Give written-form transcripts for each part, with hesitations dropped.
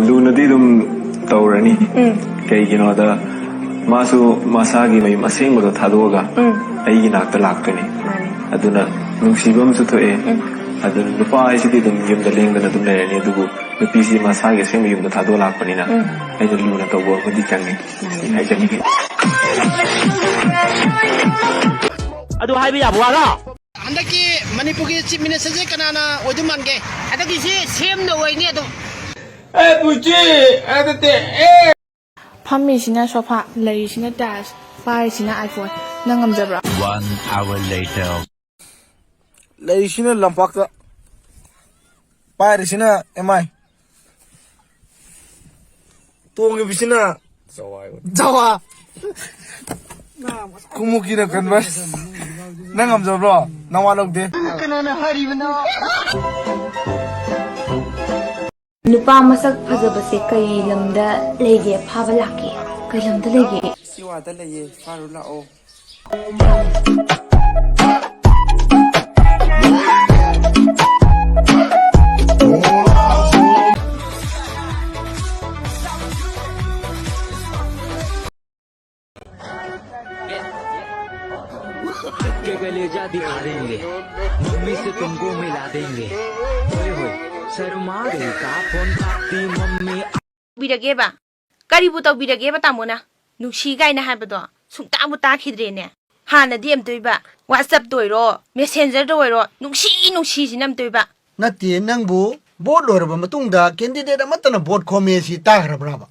ꯂꯨꯅꯗꯤ ꯑꯗꯨꯝ ꯇꯧꯔꯅꯤ ꯀꯩꯒꯤꯅꯣꯗ ꯃꯥꯁꯨ ꯃꯁꯥꯒꯤ ꯃꯌꯨꯝ ꯑꯁꯦꯡꯕꯗꯣ ꯊꯥꯗꯣꯛꯑꯒ ꯑꯩꯒꯤ ꯅꯥꯛꯇ ꯂꯥꯛꯇꯣꯏꯅꯤ ꯑꯗꯨꯅ ꯅꯨꯡꯁꯤꯕ ꯑꯃꯁꯨ ꯊꯣꯛꯑꯦ ꯑꯗꯨꯅ ꯅꯨꯄꯥ ꯍꯥꯏꯁꯤꯗꯤ ꯑꯗꯨꯝ ꯌꯨꯝꯗ ꯂꯦꯡꯗꯅ ꯑꯗꯨꯝ ꯂꯩꯔꯅꯤ ꯑꯗꯨꯕꯨ ꯅꯨꯄꯤꯁꯤ ꯃꯁꯥꯒꯤ ꯑꯁꯦꯡꯕ ꯌꯨꯝꯗ ꯊꯥꯗꯣꯛꯑ ꯂꯥꯛꯄꯅꯤꯅ ꯑꯩꯅ ꯂꯨꯅ ꯇꯧꯕ ꯑꯃꯗꯤ ꯆꯪꯉꯤ ꯍꯥꯏꯖꯅꯤꯡꯉꯤ ꯑꯗꯨ ꯍꯥꯏꯕ ꯌꯥꯕ ꯋꯥꯔꯣ ꯍꯟꯗꯛꯀꯤ ꯃꯅꯤꯄꯨꯔꯒꯤ ꯆꯤꯞ ꯃꯤꯅꯤꯁꯇꯔꯁꯦ ꯀꯅꯥꯅ ꯑꯣꯏꯗꯧ ꯃꯥꯟꯒꯦ ꯍꯟꯗꯛꯀꯤꯁꯤ ꯁꯦꯝꯅ ꯑꯣꯏꯅꯤ ꯑꯗꯨꯝ ꯐꯝꯃꯤꯁꯤꯅ ꯁꯣꯐꯥ ꯂꯩꯔꯤꯁꯤꯅ ꯇꯥꯏꯜꯁ ꯄꯥꯏꯔꯤꯁꯤꯅ ꯑꯥꯏꯐꯣꯟ ꯅꯪ ꯉꯝꯖꯕ꯭ꯔꯥ 1 hour later ꯂꯩꯔꯤꯁꯤꯅ ꯂꯝꯄꯥꯛꯇ ꯄꯥꯏꯔꯤꯁꯤꯅ MI ꯇꯣꯡꯉꯤꯕꯁꯤꯅ ꯖꯋꯥ ꯈꯨꯃꯨꯛꯀꯤꯅ ꯀꯟꯚꯔꯁ ꯅꯪ ꯉꯝꯖꯕ꯭ꯔꯣ ꯅꯋꯥ ꯂꯧꯗꯦ ꯀꯅꯥꯅ ꯍꯥꯏꯔꯤꯕꯅꯣ नुपा मसक फजबसे कई लमदा लेगे फाबा लाके कई लमदा लेगे सिवादा लेये फारू लाओ के कलेजा दिखा देंगे मम्मी से तुमको मिला देंगे होए होए शर्मा गई का फोन काटती मम्मी बिरगेबा करीबु तो बिरगेबा तामोना नुसी गायना हाबदो सुंताबु ताखिद्रेने हानदि एमतोइबा WhatsApp तोइरो मेसेंजर तोइरो नुसी जिनम तोइबा नते नंगबु बोट लोरबा मतुंगदा कैंडिडेट अमतना बोट खोमेसी ताग्रब्राबा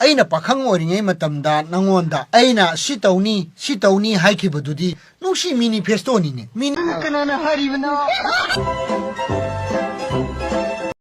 अइना पाखंग ओरिङै मतमदा नंगोंदा अइना सि तौनी हाइखिबदुदि नुसी मैनिफेस्टोनिने मिन कनाना हारिबनो